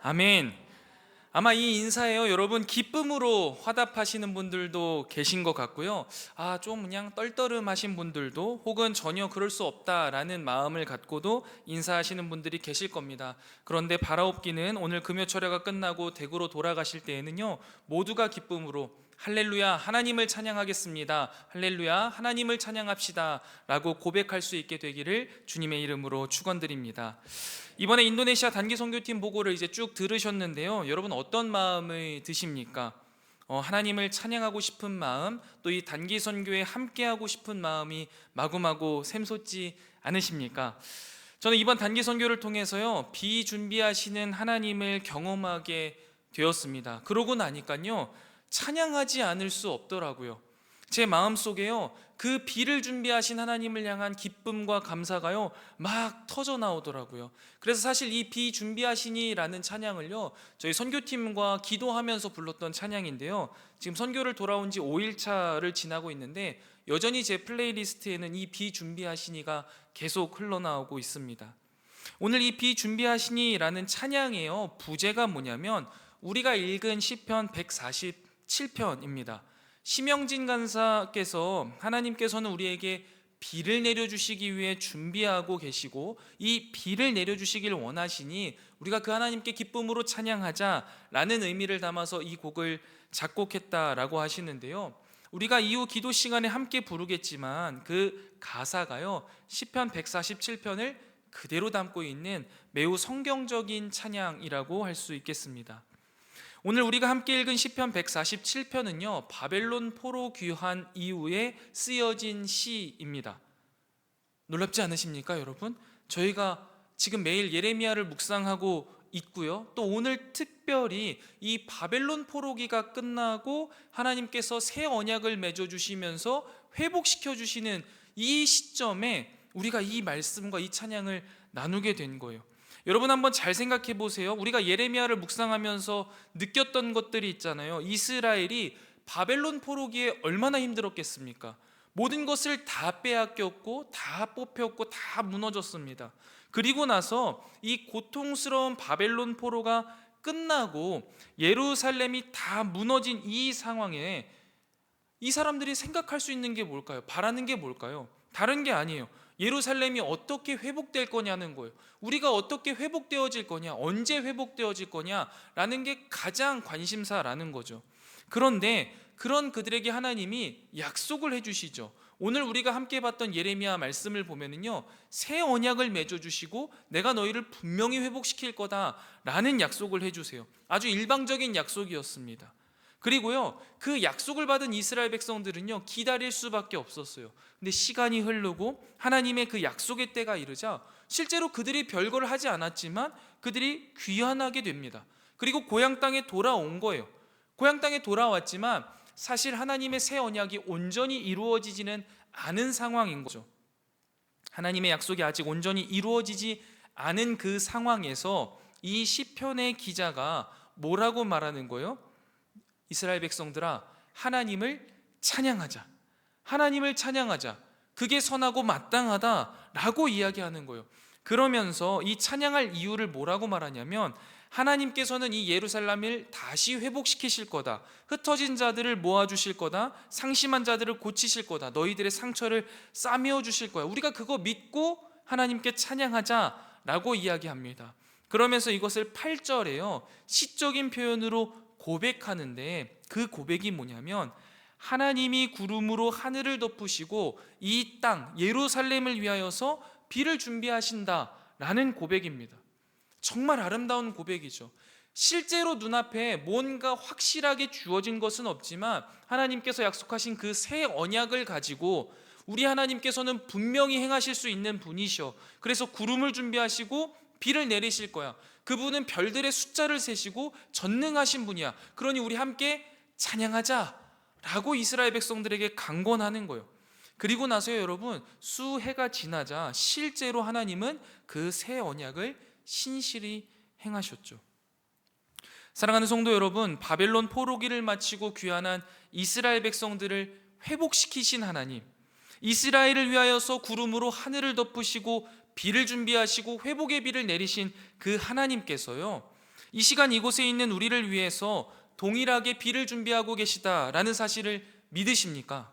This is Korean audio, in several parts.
아멘. 아마 이 인사에요, 여러분 기쁨으로 화답하시는 분들도 계신 것 같고요. 좀 그냥 떨떠름하신 분들도, 혹은 전혀 그럴 수 없다라는 마음을 갖고도 인사하시는 분들이 계실 겁니다. 그런데 바라옵기는 오늘 금요 철야가 끝나고 댁으로 돌아가실 때에는요, 모두가 기쁨으로 할렐루야 하나님을 찬양하겠습니다, 할렐루야 하나님을 찬양합시다 라고 고백할 수 있게 되기를 주님의 이름으로 축원드립니다. 이번에 인도네시아 단기 선교팀 보고를 이제 쭉 들으셨는데요, 여러분 어떤 마음이 드십니까? 하나님을 찬양하고 싶은 마음, 또 이 단기 선교에 함께하고 싶은 마음이 마구마구 샘솟지 않으십니까? 저는 이번 단기 선교를 통해서요, 비준비하시는 하나님을 경험하게 되었습니다. 그러고 나니까요, 찬양하지 않을 수 없더라고요. 제 마음속에요, 그 비를 준비하신 하나님을 향한 기쁨과 감사가요 막 터져 나오더라고요. 그래서 사실 이 비 준비하시니라는 찬양을요, 저희 선교팀과 기도하면서 불렀던 찬양인데요, 지금 선교를 돌아온 지 5일차를 지나고 있는데 여전히 제 플레이리스트에는 이 비 준비하시니가 계속 흘러나오고 있습니다. 오늘 이 비 준비하시니라는 찬양이에요, 부제가 뭐냐면 우리가 읽은 시편 147편입니다. 심영진 간사께서 하나님께서는 우리에게 비를 내려주시기 위해 준비하고 계시고 이 비를 내려주시길 원하시니 우리가 그 하나님께 기쁨으로 찬양하자라는 의미를 담아서 이 곡을 작곡했다라고 하시는데요, 우리가 이후 기도 시간에 함께 부르겠지만 그 가사가요, 시편 147편을 그대로 담고 있는 매우 성경적인 찬양이라고 할 수 있겠습니다. 오늘 우리가 함께 읽은 시편 147편은요, 바벨론 포로 귀환 이후에 쓰여진 시입니다. 놀랍지 않으십니까, 여러분? 저희가 지금 매일 예레미야를 묵상하고 있고요, 또 오늘 특별히 이 바벨론 포로기가 끝나고 하나님께서 새 언약을 맺어주시면서 회복시켜 주시는 이 시점에 우리가 이 말씀과 이 찬양을 나누게 된 거예요. 여러분 한번 잘 생각해 보세요. 우리가 예레미야를 묵상하면서 느꼈던 것들이 있잖아요. 이스라엘이 바벨론 포로기에 얼마나 힘들었겠습니까? 모든 것을 다 빼앗겼고 다 뽑혔고 다 무너졌습니다. 그리고 나서 이 고통스러운 바벨론 포로가 끝나고 예루살렘이 다 무너진 이 상황에 이 사람들이 생각할 수 있는 게 뭘까요? 바라는 게 뭘까요? 다른 게 아니에요. 예루살렘이 어떻게 회복될 거냐는 거예요. 우리가 어떻게 회복되어질 거냐, 언제 회복되어질 거냐라는 게 가장 관심사라는 거죠. 그런데 그런 그들에게 하나님이 약속을 해주시죠. 오늘 우리가 함께 봤던 예레미야 말씀을 보면은요, 새 언약을 맺어주시고 내가 너희를 분명히 회복시킬 거다라는 약속을 해주세요. 아주 일방적인 약속이었습니다. 그리고요, 그 약속을 받은 이스라엘 백성들은요, 기다릴 수밖에 없었어요. 근데 시간이 흐르고 하나님의 그 약속의 때가 이르자 실제로 그들이 별거를 하지 않았지만 그들이 귀환하게 됩니다. 그리고 고향 땅에 돌아온 거예요. 고향 땅에 돌아왔지만 사실 하나님의 새 언약이 온전히 이루어지지는 않은 상황인 거죠. 하나님의 약속이 아직 온전히 이루어지지 않은 그 상황에서 이 시편의 기자가 뭐라고 말하는 거예요? 이스라엘 백성들아, 하나님을 찬양하자, 하나님을 찬양하자, 그게 선하고 마땅하다라고 이야기하는 거예요. 그러면서 이 찬양할 이유를 뭐라고 말하냐면, 하나님께서는 이 예루살렘을 다시 회복시키실 거다, 흩어진 자들을 모아주실 거다, 상심한 자들을 고치실 거다, 너희들의 상처를 싸매어 주실 거야, 우리가 그거 믿고 하나님께 찬양하자라고 이야기합니다. 그러면서 이것을 8절에요, 시적인 표현으로 고백하는데, 그 고백이 뭐냐면 하나님이 구름으로 하늘을 덮으시고 이 땅 예루살렘을 위하여서 비를 준비하신다라는 고백입니다. 정말 아름다운 고백이죠. 실제로 눈앞에 뭔가 확실하게 주어진 것은 없지만 하나님께서 약속하신 그 새 언약을 가지고 우리 하나님께서는 분명히 행하실 수 있는 분이셔. 그래서 구름을 준비하시고 비를 내리실 거야. 그분은 별들의 숫자를 세시고 전능하신 분이야. 그러니 우리 함께 찬양하자 라고 이스라엘 백성들에게 강권하는 거예요. 그리고 나서요, 여러분, 수해가 지나자 실제로 하나님은 그 새 언약을 신실히 행하셨죠. 사랑하는 성도 여러분, 바벨론 포로기를 마치고 귀환한 이스라엘 백성들을 회복시키신 하나님, 이스라엘을 위하여서 구름으로 하늘을 덮으시고 비를 준비하시고 회복의 비를 내리신 그 하나님께서요, 이 시간 이곳에 있는 우리를 위해서 동일하게 비를 준비하고 계시다라는 사실을 믿으십니까?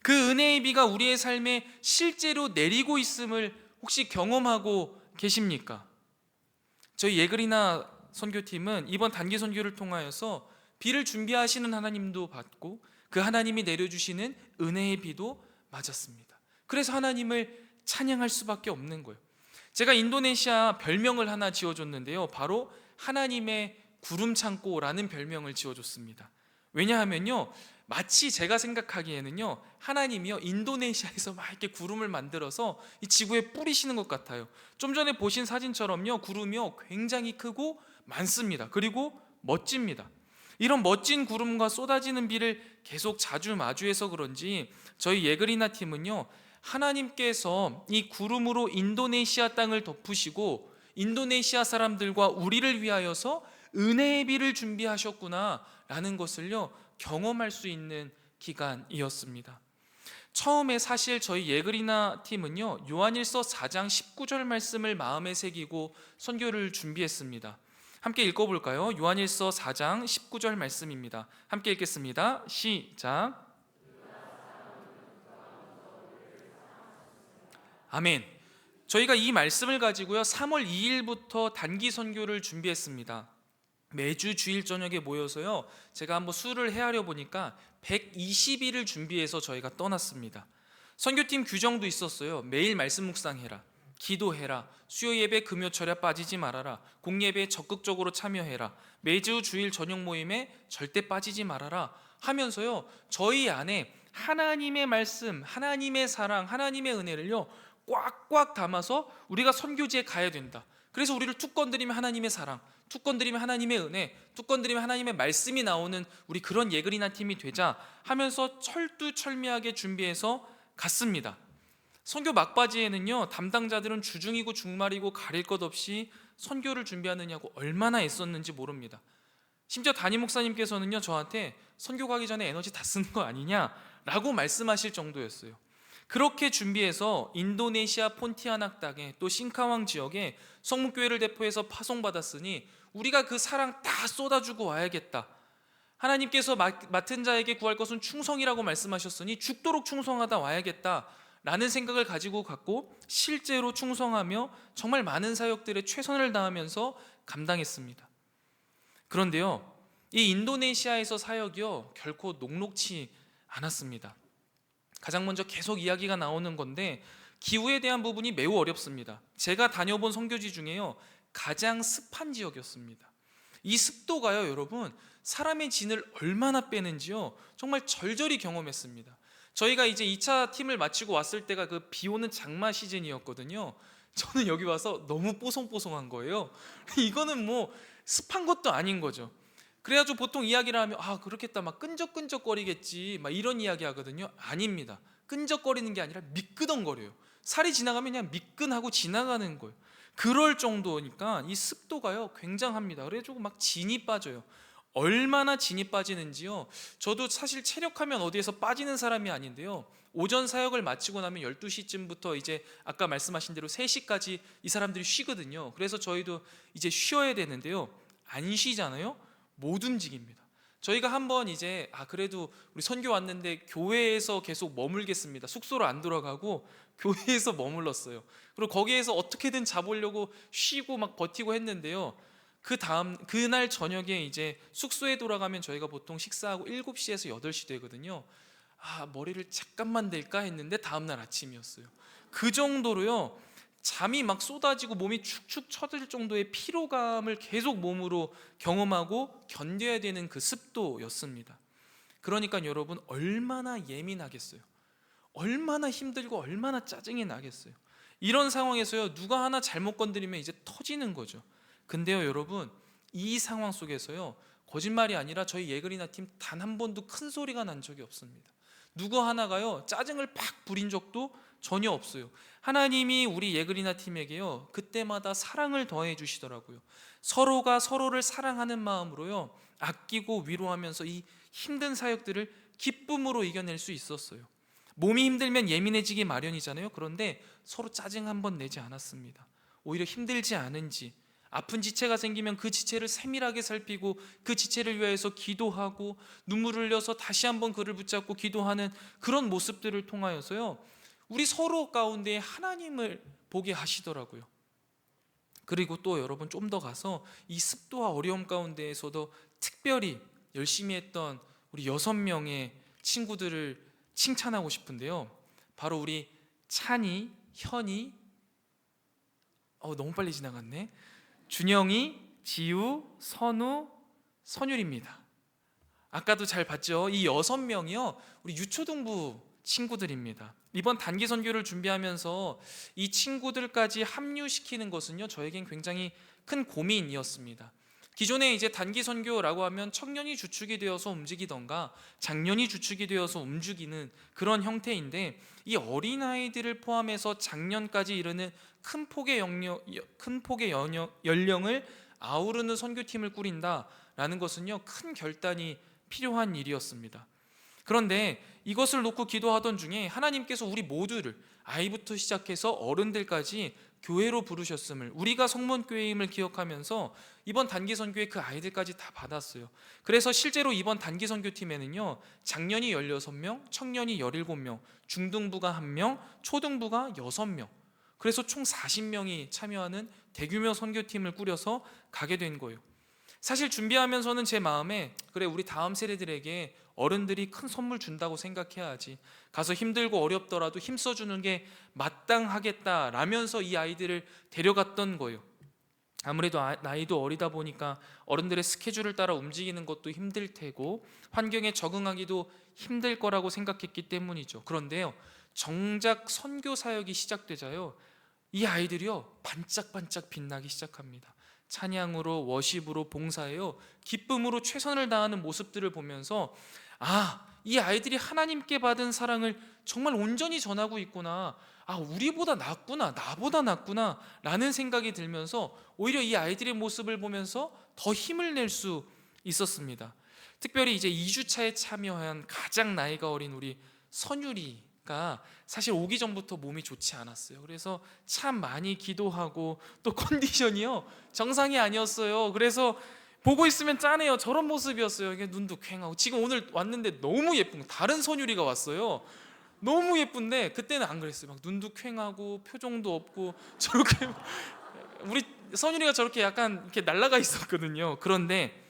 그 은혜의 비가 우리의 삶에 실제로 내리고 있음을 혹시 경험하고 계십니까? 저희 예그리나 선교팀은 이번 단기 선교를 통하여서 비를 준비하시는 하나님도 봤고 그 하나님이 내려주시는 은혜의 비도 맞았습니다. 그래서 하나님을 찬양할 수밖에 없는 거예요. 제가 인도네시아 별명을 하나 지어줬는데요, 바로 하나님의 구름창고라는 별명을 지어줬습니다. 왜냐하면요, 마치 제가 생각하기에는요, 하나님이요 인도네시아에서 막 이렇게 구름을 만들어서 이 지구에 뿌리시는 것 같아요. 좀 전에 보신 사진처럼요, 구름이요 굉장히 크고 많습니다. 그리고 멋집니다. 이런 멋진 구름과 쏟아지는 비를 계속 자주 마주해서 그런지 저희 예그리나 팀은요, 하나님께서 이 구름으로 인도네시아 땅을 덮으시고 인도네시아 사람들과 우리를 위하여서 은혜의 비를 준비하셨구나 라는 것을요 경험할 수 있는 기간이었습니다. 처음에 사실 저희 예그리나 팀은요, 요한일서 4장 19절 말씀을 마음에 새기고 선교를 준비했습니다. 함께 읽어볼까요? 요한일서 4장 19절 말씀입니다. 함께 읽겠습니다. 시작. 아멘. 저희가 이 말씀을 가지고요 3월 2일부터 단기 선교를 준비했습니다. 매주 주일 저녁에 모여서요, 제가 한번 수를 헤아려 보니까 120일을 준비해서 저희가 떠났습니다. 선교팀 규정도 있었어요. 매일 말씀 묵상해라, 기도해라, 수요 예배 금요 철야 빠지지 말아라, 공예배에 적극적으로 참여해라, 매주 주일 저녁 모임에 절대 빠지지 말아라 하면서요, 저희 안에 하나님의 말씀, 하나님의 사랑, 하나님의 은혜를요 꽉꽉 담아서 우리가 선교지에 가야 된다. 그래서 우리를 툭 건드리면 하나님의 사랑, 툭 건드리면 하나님의 은혜, 툭 건드리면 하나님의 말씀이 나오는 우리 그런 예그리나 팀이 되자 하면서 철두철미하게 준비해서 갔습니다. 선교 막바지에는요, 담당자들은 주중이고 주말이고 가릴 것 없이 선교를 준비하느냐고 얼마나 애썼는지 모릅니다. 심지어 담임 목사님께서는요, 저한테 선교 가기 전에 에너지 다 쓰는 거 아니냐라고 말씀하실 정도였어요. 그렇게 준비해서 인도네시아 폰티아낙 땅에 또 싱카왕 지역에 성문교회를 대표해서 파송받았으니 우리가 그 사랑 다 쏟아주고 와야겠다. 하나님께서 맡은 자에게 구할 것은 충성이라고 말씀하셨으니 죽도록 충성하다 와야겠다 라는 생각을 가지고 갔고, 실제로 충성하며 정말 많은 사역들에 최선을 다하면서 감당했습니다. 그런데요, 이 인도네시아에서 사역이요 결코 녹록치 않았습니다. 가장 먼저 계속 이야기가 나오는 건데, 기후에 대한 부분이 매우 어렵습니다. 제가 다녀본 선교지 중에요 가장 습한 지역이었습니다. 이 습도가요 여러분, 사람의 진을 얼마나 빼는지요 정말 절절히 경험했습니다. 저희가 이제 2차 팀을 마치고 왔을 때가 그 비 오는 장마 시즌이었거든요. 저는 여기 와서 너무 뽀송뽀송한 거예요. 이거는 뭐 습한 것도 아닌 거죠. 그래가지고 보통 이야기를 하면 그렇겠다, 막 끈적끈적거리겠지, 막 이런 이야기 하거든요. 아닙니다. 끈적거리는 게 아니라 미끄덩거려요. 살이 지나가면 그냥 미끈하고 지나가는 거예요. 그럴 정도니까 이 습도가요 굉장합니다. 그래가지고 막 진이 빠져요. 얼마나 진이 빠지는지요, 저도 사실 체력하면 어디에서 빠지는 사람이 아닌데요, 오전 사역을 마치고 나면 12시쯤부터 이제 아까 말씀하신 대로 3시까지 이 사람들이 쉬거든요. 그래서 저희도 이제 쉬어야 되는데요, 안 쉬잖아요. 못 움직입니다. 저희가 한번 이제 그래도 우리 선교 왔는데 교회에서 계속 머물겠습니다. 숙소로 안 돌아가고 교회에서 머물렀어요. 그리고 거기에서 어떻게든 자보려고 쉬고 막 버티고 했는데요, 그날 저녁에 이제 숙소에 돌아가면 저희가 보통 식사하고 7시에서 8시 되거든요. 머리를 잠깐만 댈까 했는데 다음날 아침이었어요. 그 정도로요 잠이 막 쏟아지고 몸이 축축 처질 정도의 피로감을 계속 몸으로 경험하고 견뎌야 되는 그 습도였습니다. 그러니까 여러분, 얼마나 예민하겠어요. 얼마나 힘들고 얼마나 짜증이 나겠어요. 이런 상황에서요 누가 하나 잘못 건드리면 이제 터지는 거죠. 근데요 여러분, 이 상황 속에서요 거짓말이 아니라 저희 예그리나 팀 단 한 번도 큰 소리가 난 적이 없습니다. 누구 하나가요 짜증을 팍 부린 적도 전혀 없어요. 하나님이 우리 예그리나 팀에게요 그때마다 사랑을 더해 주시더라고요. 서로가 서로를 사랑하는 마음으로요 아끼고 위로하면서 이 힘든 사역들을 기쁨으로 이겨낼 수 있었어요. 몸이 힘들면 예민해지기 마련이잖아요. 그런데 서로 짜증 한 번 내지 않았습니다. 오히려 힘들지 않은지, 아픈 지체가 생기면 그 지체를 세밀하게 살피고 그 지체를 위해서 기도하고 눈물을 흘려서 다시 한번 그를 붙잡고 기도하는 그런 모습들을 통하여서요, 우리 서로 가운데 하나님을 보게 하시더라고요. 그리고 또 여러분, 좀 더 가서 이 습도와 어려움 가운데에서도 특별히 열심히 했던 우리 6명의 친구들을 칭찬하고 싶은데요, 바로 우리 찬이, 현이, 너무 빨리 지나갔네, 준영이, 지우, 선우, 선율입니다. 아까도 잘 봤죠? 이 6명이요 우리 유초등부 친구들입니다. 이번 단기 선교를 준비하면서 이 친구들까지 합류시키는 것은요, 저에겐 굉장히 큰 고민이었습니다. 기존에 이제 단기 선교라고 하면 청년이 주축이 되어서 움직이던가 장년이 주축이 되어서 움직이는 그런 형태인데, 이 어린아이들을 포함해서 장년까지 이르는 큰 폭의 연령을 아우르는 선교팀을 꾸린다라는 것은요, 큰 결단이 필요한 일이었습니다. 그런데 이것을 놓고 기도하던 중에 하나님께서 우리 모두를, 아이부터 시작해서 어른들까지 교회로 부르셨음을, 우리가 성문교회임을 기억하면서 이번 단기 선교에 그 아이들까지 다 받았어요. 그래서 실제로 이번 단기 선교팀에는요, 장년이 16명, 청년이 17명, 중등부가 1명, 초등부가 6명, 그래서 총 40명이 참여하는 대규모 선교팀을 꾸려서 가게 된 거예요. 사실 준비하면서는 제 마음에, 그래, 우리 다음 세대들에게 어른들이 큰 선물 준다고 생각해야지, 가서 힘들고 어렵더라도 힘써주는 게 마땅하겠다라면서 이 아이들을 데려갔던 거예요. 아무래도 나이도 어리다 보니까 어른들의 스케줄을 따라 움직이는 것도 힘들 테고 환경에 적응하기도 힘들 거라고 생각했기 때문이죠. 그런데요, 정작 선교 사역이 시작되자요, 이 아이들이요 반짝반짝 빛나기 시작합니다. 찬양으로, 워십으로, 봉사해요 기쁨으로 최선을 다하는 모습들을 보면서, 이 아이들이 하나님께 받은 사랑을 정말 온전히 전하고 있구나, 우리보다 낫구나, 나보다 낫구나 라는 생각이 들면서 오히려 이 아이들의 모습을 보면서 더 힘을 낼 수 있었습니다. 특별히 이제 2주차에 참여한 가장 나이가 어린 우리 선율이가 사실 오기 전부터 몸이 좋지 않았어요. 그래서 참 많이 기도하고, 또 컨디션이요 정상이 아니었어요. 그래서 보고 있으면 짠해요. 저런 모습이었어요. 이게 눈도 퀭하고. 지금 오늘 왔는데 너무 예쁜 거, 다른 선율이가 왔어요. 너무 예쁜데 그때는 안 그랬어요. 막 눈도 퀭하고 표정도 없고 저렇게 우리 선율이가 저렇게 약간 이렇게 날아가 있었거든요. 그런데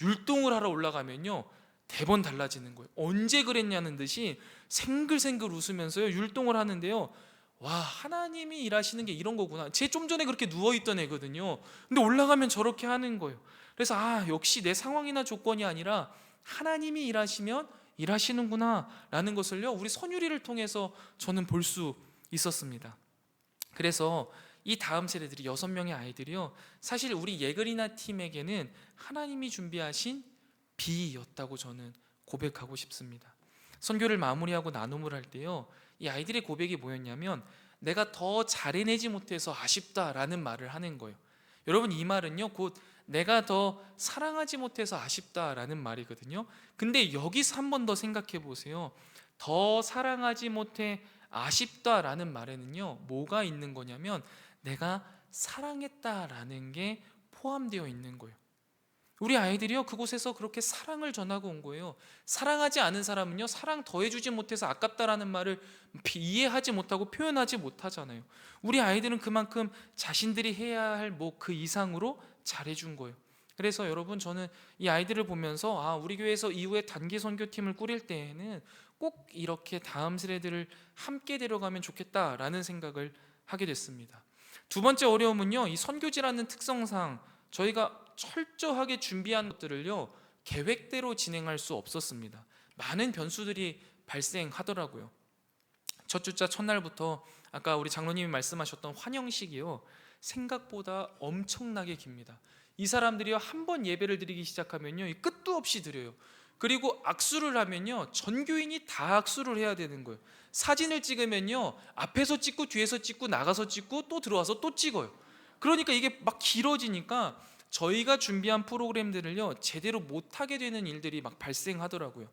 율동을 하러 올라가면요, 대번 달라지는 거예요. 언제 그랬냐는 듯이 생글생글 웃으면서요 율동을 하는데요, 와, 하나님이 일하시는 게 이런 거구나. 제 좀 전에 그렇게 누워있던 애거든요. 근데 올라가면 저렇게 하는 거예요. 그래서 역시 내 상황이나 조건이 아니라 하나님이 일하시면 일하시는구나 라는 것을요, 우리 선율이를 통해서 저는 볼 수 있었습니다. 그래서 이 다음 세대들이 6명의 아이들이요, 사실 우리 예그리나 팀에게는 하나님이 준비하신 비였다고 저는 고백하고 싶습니다. 선교를 마무리하고 나눔을 할 때요, 이 아이들의 고백이 뭐였냐면, 내가 더 잘해내지 못해서 아쉽다라는 말을 하는 거예요. 여러분, 이 말은요 곧 내가 더 사랑하지 못해서 아쉽다라는 말이거든요. 근데 여기서 한 번 더 생각해 보세요. 더 사랑하지 못해 아쉽다라는 말에는요 뭐가 있는 거냐면, 내가 사랑했다라는 게 포함되어 있는 거예요. 우리 아이들이요 그곳에서 그렇게 사랑을 전하고 온 거예요. 사랑하지 않은 사람은요, 사랑 더해주지 못해서 아깝다라는 말을 이해하지 못하고 표현하지 못하잖아요. 우리 아이들은 그만큼 자신들이 해야 할 그 이상으로 잘해준 거예요. 그래서 여러분, 저는 이 아이들을 보면서 우리 교회에서 이후에 단기 선교팀을 꾸릴 때에는 꼭 이렇게 다음 세대들을 함께 데려가면 좋겠다라는 생각을 하게 됐습니다. 두 번째 어려움은요, 이 선교지라는 특성상 저희가 철저하게 준비한 것들을요 계획대로 진행할 수 없었습니다. 많은 변수들이 발생하더라고요. 첫 주차 첫날부터 아까 우리 장로님이 말씀하셨던 환영식이요, 생각보다 엄청나게 깁니다. 이 사람들이요 한 번 예배를 드리기 시작하면요 끝도 없이 드려요. 그리고 악수를 하면요 전교인이 다 악수를 해야 되는 거예요. 사진을 찍으면요 앞에서 찍고 뒤에서 찍고 나가서 찍고 또 들어와서 또 찍어요. 그러니까 이게 막 길어지니까 저희가 준비한 프로그램들을요 제대로 못하게 되는 일들이 막 발생하더라고요.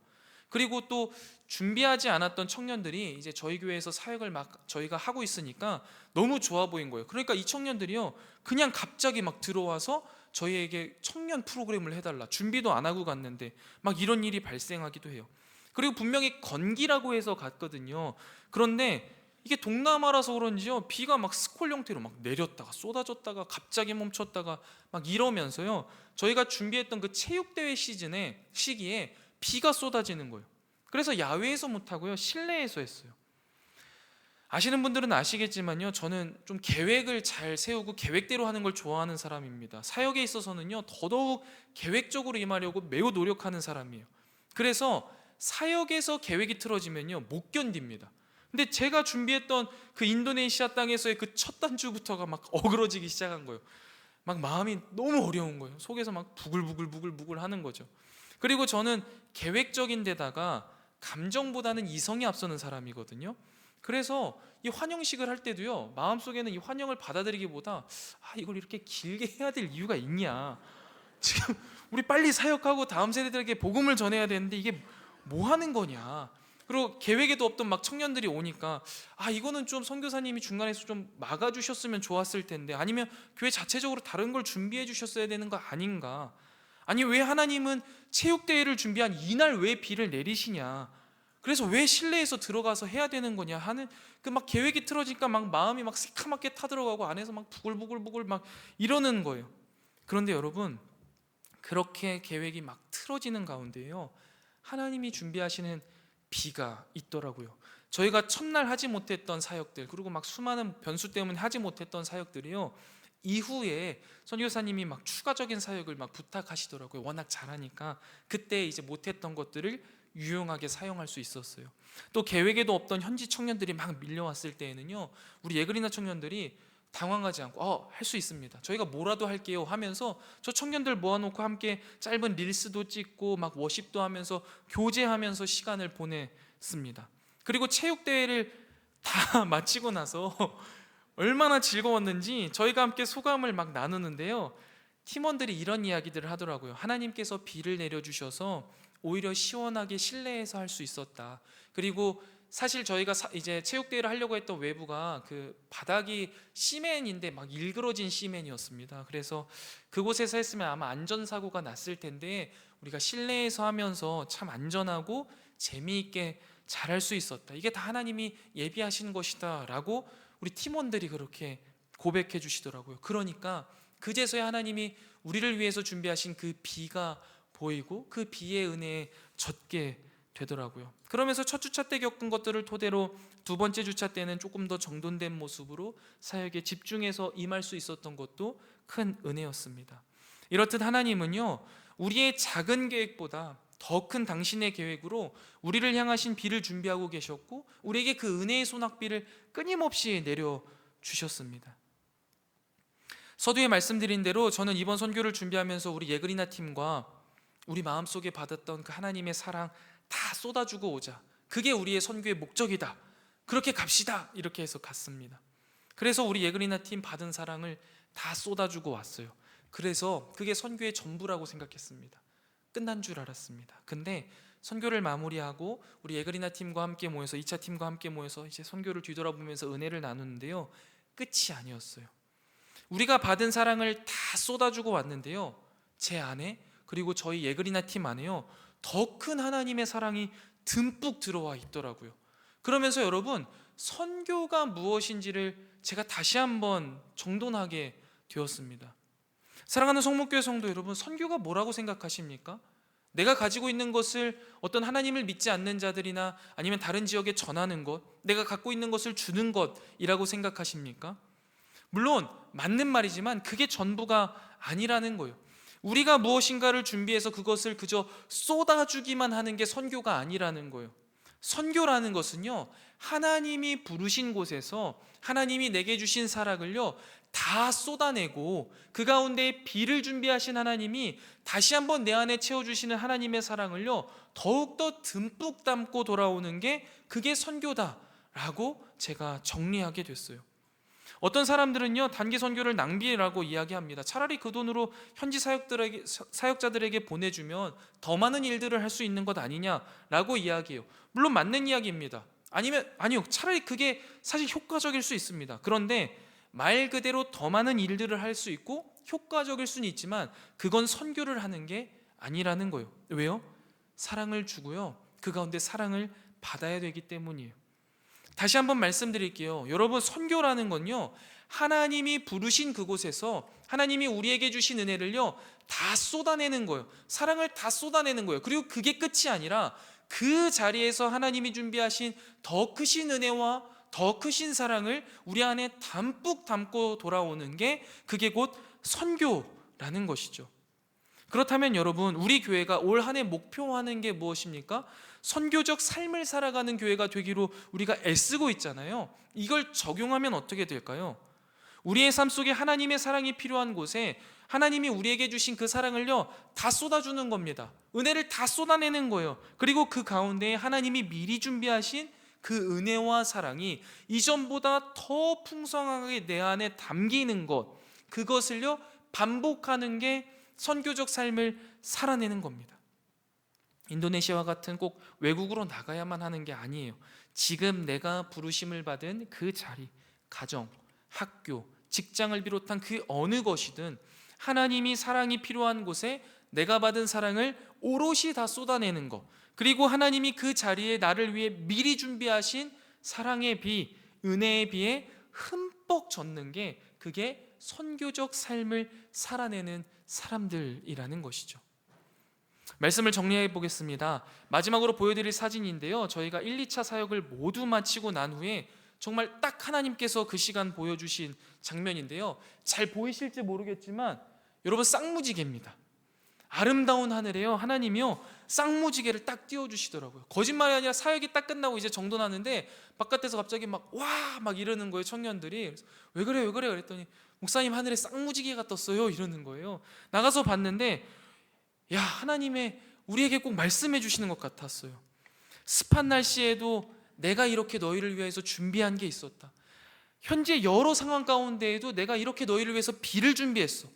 그리고 또 준비하지 않았던 청년들이 이제 저희 교회에서 사역을 막 저희가 하고 있으니까 너무 좋아 보인 거예요. 그러니까 이 청년들이요, 그냥 갑자기 막 들어와서 저희에게 청년 프로그램을 해달라, 준비도 안 하고 갔는데 막 이런 일이 발생하기도 해요. 그리고 분명히 건기라고 해서 갔거든요. 그런데 이게 동남아라서 그런지요, 비가 막 스콜 형태로 막 내렸다가 쏟아졌다가 갑자기 멈췄다가 막 이러면서요, 저희가 준비했던 그 체육대회 시기에 비가 쏟아지는 거예요. 그래서 야외에서 못하고요, 실내에서 했어요. 아시는 분들은 아시겠지만요, 저는 좀 계획을 잘 세우고 계획대로 하는 걸 좋아하는 사람입니다. 사역에 있어서는요, 더더욱 계획적으로 임하려고 매우 노력하는 사람이에요. 그래서 사역에서 계획이 틀어지면요, 못 견딥니다. 근데 제가 준비했던 그 인도네시아 땅에서의 그 첫 단주부터가 막 어그러지기 시작한 거예요. 막 마음이 너무 어려운 거예요. 속에서 막 부글부글 하는 거죠. 그리고 저는 계획적인 데다가 감정보다는 이성이 앞서는 사람이거든요. 그래서 이 환영식을 할 때도요, 마음속에는 이 환영을 받아들이기보다 이걸 이렇게 길게 해야 될 이유가 있냐, 지금 우리 빨리 사역하고 다음 세대들에게 복음을 전해야 되는데 이게 뭐 하는 거냐. 그리고 계획에도 없던 막 청년들이 오니까 이거는 좀 선교사님이 중간에서 좀 막아주셨으면 좋았을 텐데, 아니면 교회 자체적으로 다른 걸 준비해 주셨어야 되는 거 아닌가. 아니, 왜 하나님은 체육대회를 준비한 이날 왜 비를 내리시냐, 그래서 왜 실내에서 들어가서 해야 되는 거냐 하는 그 막 계획이 틀어지니까 막 마음이 막 새카맣게 타들어가고 안에서 막 부글부글 막 이러는 거예요. 그런데 여러분, 그렇게 계획이 막 틀어지는 가운데요, 하나님이 준비하시는 비가 있더라고요. 저희가 첫날 하지 못했던 사역들, 그리고 막 수많은 변수 때문에 하지 못했던 사역들이요, 이후에 선교사님이 막 추가적인 사역을 막 부탁하시더라고요. 워낙 잘하니까 그때 이제 못했던 것들을 유용하게 사용할 수 있었어요. 또 계획에도 없던 현지 청년들이 막 밀려왔을 때에는요, 우리 예그리나 청년들이 당황하지 않고 할 수 있습니다, 저희가 뭐라도 할게요 하면서 저 청년들 모아놓고 함께 짧은 릴스도 찍고 막 워십도 하면서 교제하면서 시간을 보냈습니다. 그리고 체육대회를 다 마치고 나서 얼마나 즐거웠는지 저희가 함께 소감을 막 나누는데요, 팀원들이 이런 이야기들을 하더라고요. 하나님께서 비를 내려주셔서 오히려 시원하게 실내에서 할 수 있었다. 그리고 사실 저희가 이제 체육대회를 하려고 했던 외부가 그 바닥이 시멘인데 막 일그러진 시멘이었습니다. 그래서 그곳에서 했으면 아마 안전사고가 났을 텐데 우리가 실내에서 하면서 참 안전하고 재미있게 잘할 수 있었다. 이게 다 하나님이 예비하신 것이다 라고 우리 팀원들이 그렇게 고백해 주시더라고요. 그러니까 그제서야 하나님이 우리를 위해서 준비하신 그 비가 보이고 그 비의 은혜에 젖게 되더라고요. 그러면서 첫 주차 때 겪은 것들을 토대로 두 번째 주차 때는 조금 더 정돈된 모습으로 사역에 집중해서 임할 수 있었던 것도 큰 은혜였습니다. 이렇듯 하나님은요, 우리의 작은 계획보다 더 큰 당신의 계획으로 우리를 향하신 비를 준비하고 계셨고 우리에게 그 은혜의 소낙비를 끊임없이 내려주셨습니다. 서두에 말씀드린 대로 저는 이번 선교를 준비하면서 우리 예그리나 팀과 우리 마음속에 받았던 그 하나님의 사랑 다 쏟아주고 오자, 그게 우리의 선교의 목적이다, 그렇게 갑시다, 이렇게 해서 갔습니다. 그래서 우리 예그리나 팀 받은 사랑을 다 쏟아주고 왔어요. 그래서 그게 선교의 전부라고 생각했습니다. 끝난 줄 알았습니다. 근데 선교를 마무리하고 우리 예그리나 팀과 함께 모여서 2차 팀과 함께 모여서 이제 선교를 뒤돌아보면서 은혜를 나누는데요, 끝이 아니었어요. 우리가 받은 사랑을 다 쏟아주고 왔는데요, 제 안에, 그리고 저희 예그리나 팀 안에요, 더 큰 하나님의 사랑이 듬뿍 들어와 있더라고요. 그러면서 여러분, 선교가 무엇인지를 제가 다시 한번 정돈하게 되었습니다. 사랑하는 성목교회 성도 여러분, 선교가 뭐라고 생각하십니까? 내가 가지고 있는 것을 어떤 하나님을 믿지 않는 자들이나 아니면 다른 지역에 전하는 것, 내가 갖고 있는 것을 주는 것이라고 생각하십니까? 물론 맞는 말이지만 그게 전부가 아니라는 거예요. 우리가 무엇인가를 준비해서 그것을 그저 쏟아주기만 하는 게 선교가 아니라는 거예요. 선교라는 것은요, 하나님이 부르신 곳에서 하나님이 내게 주신 사랑을요 다 쏟아내고 그 가운데 비를 준비하신 하나님이 다시 한번 내 안에 채워주시는 하나님의 사랑을요 더욱더 듬뿍 담고 돌아오는 게 그게 선교다라고 제가 정리하게 됐어요. 어떤 사람들은요, 단기 선교를 낭비라고 이야기합니다. 차라리 그 돈으로 현지 사역자들에게 보내주면 더 많은 일들을 할 수 있는 것 아니냐라고 이야기해요. 물론 맞는 이야기입니다. 아니요, 차라리 그게 사실 효과적일 수 있습니다. 그런데 말 그대로 더 많은 일들을 할 수 있고 효과적일 수는 있지만 그건 선교를 하는 게 아니라는 거예요. 왜요? 사랑을 주고요, 그 가운데 사랑을 받아야 되기 때문이에요. 다시 한번 말씀드릴게요. 여러분, 선교라는 건요, 하나님이 부르신 그곳에서 하나님이 우리에게 주신 은혜를요 다 쏟아내는 거예요. 사랑을 다 쏟아내는 거예요. 그리고 그게 끝이 아니라 그 자리에서 하나님이 준비하신 더 크신 은혜와 더 크신 사랑을 우리 안에 담뿍 담고 돌아오는 게, 그게 곧 선교라는 것이죠. 그렇다면 여러분, 우리 교회가 올 한 해 목표하는 게 무엇입니까? 선교적 삶을 살아가는 교회가 되기로 우리가 애쓰고 있잖아요. 이걸 적용하면 어떻게 될까요? 우리의 삶 속에 하나님의 사랑이 필요한 곳에 하나님이 우리에게 주신 그 사랑을요 다 쏟아주는 겁니다. 은혜를 다 쏟아내는 거예요. 그리고 그 가운데 하나님이 미리 준비하신 그 은혜와 사랑이 이전보다 더 풍성하게 내 안에 담기는 것, 그것을요 반복하는 게 선교적 삶을 살아내는 겁니다. 인도네시아와 같은 꼭 외국으로 나가야만 하는 게 아니에요. 지금 내가 부르심을 받은 그 자리, 가정, 학교, 직장을 비롯한 그 어느 것이든 하나님이 사랑이 필요한 곳에 내가 받은 사랑을 오롯이 다 쏟아내는 것, 그리고 하나님이 그 자리에 나를 위해 미리 준비하신 사랑의 비, 은혜의 비에 흠뻑 젖는 게, 그게 선교적 삶을 살아내는 사람들이라는 것이죠. 말씀을 정리해 보겠습니다. 마지막으로 보여드릴 사진인데요, 저희가 1, 2차 사역을 모두 마치고 난 후에 정말 딱 하나님께서 그 시간 보여주신 장면인데요, 잘 보이실지 모르겠지만 여러분, 쌍무지개입니다. 아름다운 하늘에요, 하나님이요 쌍무지개를 딱 띄워주시더라고요. 거짓말이 아니라 사역이 딱 끝나고 이제 정돈하는데 바깥에서 갑자기 막 이러는 거예요, 청년들이. 왜 그래 그랬더니 목사님, 하늘에 쌍무지개가 떴어요 이러는 거예요. 나가서 봤는데 야, 하나님의 우리에게 꼭 말씀해 주시는 것 같았어요. 습한 날씨에도 내가 이렇게 너희를 위해서 준비한 게 있었다. 현재 여러 상황 가운데에도 내가 이렇게 너희를 위해서 비를 준비했어.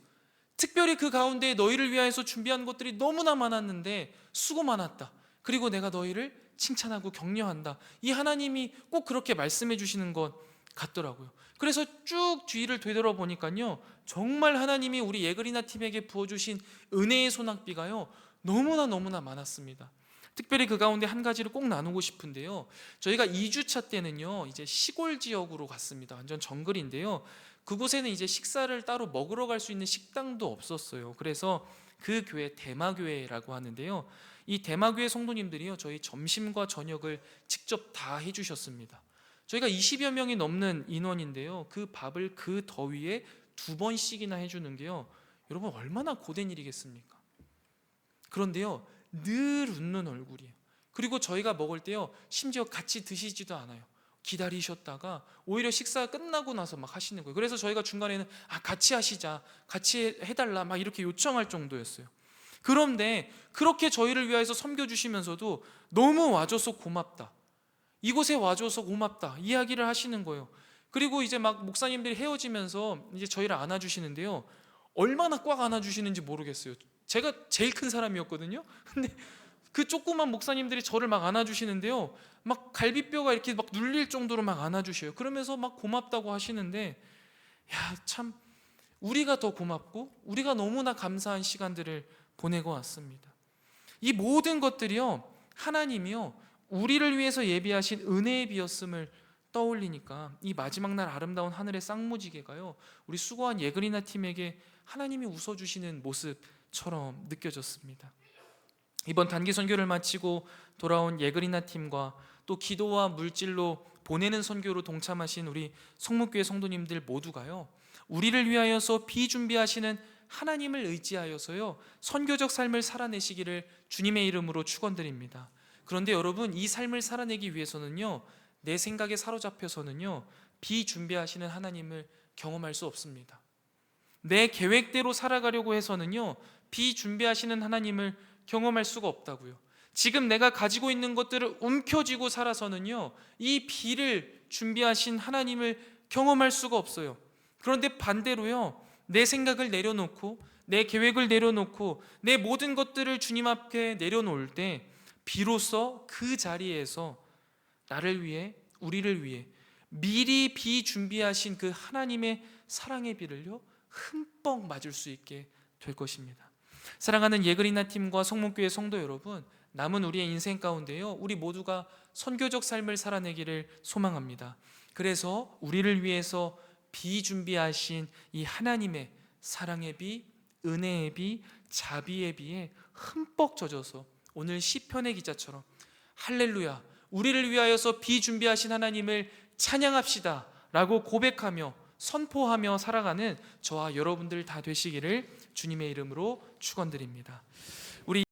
특별히 그 가운데 너희를 위해서 준비한 것들이 너무나 많았는데 수고 많았다. 그리고 내가 너희를 칭찬하고 격려한다. 이 하나님이 꼭 그렇게 말씀해 주시는 것 같더라고요. 그래서 쭉 뒤를 되돌아보니까요, 정말 하나님이 우리 예그리나 팀에게 부어주신 은혜의 소낙비가요 너무나 많았습니다. 특별히 그 가운데 한 가지를 꼭 나누고 싶은데요, 저희가 2주차 때는요 이제 시골 지역으로 갔습니다. 완전 정글인데요, 그곳에는 이제 식사를 따로 먹으러 갈 수 있는 식당도 없었어요. 그래서 그 교회, 대마교회라고 하는데요, 이 대마교회 성도님들이요 저희 점심과 저녁을 직접 다 해주셨습니다. 저희가 20여 명이 넘는 인원인데요, 그 밥을 그 더위에 2번씩이나 해주는 게요, 여러분 얼마나 고된 일이겠습니까? 그런데요 늘 웃는 얼굴이에요. 그리고 저희가 먹을 때요 심지어 같이 드시지도 않아요. 기다리셨다가 오히려 식사 끝나고 나서 막 하시는 거예요. 그래서 저희가 중간에는 같이 하시자, 같이 해달라 막 이렇게 요청할 정도였어요. 그런데 그렇게 저희를 위해서 섬겨주시면서도 너무 와줘서 고맙다, 이곳에 와줘서 고맙다 이야기를 하시는 거예요. 그리고 이제 막 목사님들이 헤어지면서 이제 저희를 안아주시는데요, 얼마나 꽉 안아주시는지 모르겠어요. 제가 제일 큰 사람이었거든요. 근데 그 조그만 목사님들이 저를 막 안아주시는데요, 막 갈비뼈가 이렇게 막 눌릴 정도로 막 안아주셔요. 그러면서 막 고맙다고 하시는데, 야, 참 우리가 더 고맙고 우리가 너무나 감사한 시간들을 보내고 왔습니다. 이 모든 것들이요 하나님이요 우리를 위해서 예비하신 은혜의 비였음을 떠올리니까 이 마지막 날 아름다운 하늘의 쌍무지개가요 우리 수고한 예그리나 팀에게 하나님이 웃어주시는 모습처럼 느껴졌습니다. 이번 단기 선교를 마치고 돌아온 예그리나 팀과 또 기도와 물질로 보내는 선교로 동참하신 우리 성목교회 성도님들 모두가요 우리를 위하여서 비준비하시는 하나님을 의지하여서요 선교적 삶을 살아내시기를 주님의 이름으로 축원드립니다. 그런데 여러분, 이 삶을 살아내기 위해서는요 내 생각에 사로잡혀서는요 비준비하시는 하나님을 경험할 수 없습니다. 내 계획대로 살아가려고 해서는요 비준비하시는 하나님을 경험할 수가 없다고요. 지금 내가 가지고 있는 것들을 움켜쥐고 살아서는요 이 비를 준비하신 하나님을 경험할 수가 없어요. 그런데 반대로요, 내 생각을 내려놓고 내 계획을 내려놓고 내 모든 것들을 주님 앞에 내려놓을 때 비로소 그 자리에서 나를 위해, 우리를 위해 미리 비준비하신 그 하나님의 사랑의 비를요 흠뻑 맞을 수 있게 될 것입니다. 사랑하는 예그리나 팀과 성문교회 성도 여러분, 남은 우리의 인생 가운데요 우리 모두가 선교적 삶을 살아내기를 소망합니다. 그래서 우리를 위해서 비준비하신 이 하나님의 사랑의 비, 은혜의 비, 자비의 비에 흠뻑 젖어서 오늘 시편의 기자처럼 할렐루야, 우리를 위하여서 비준비하신 하나님을 찬양합시다 라고 고백하며 선포하며 살아가는 저와 여러분들 다 되시기를 주님의 이름으로 축원드립니다. 우리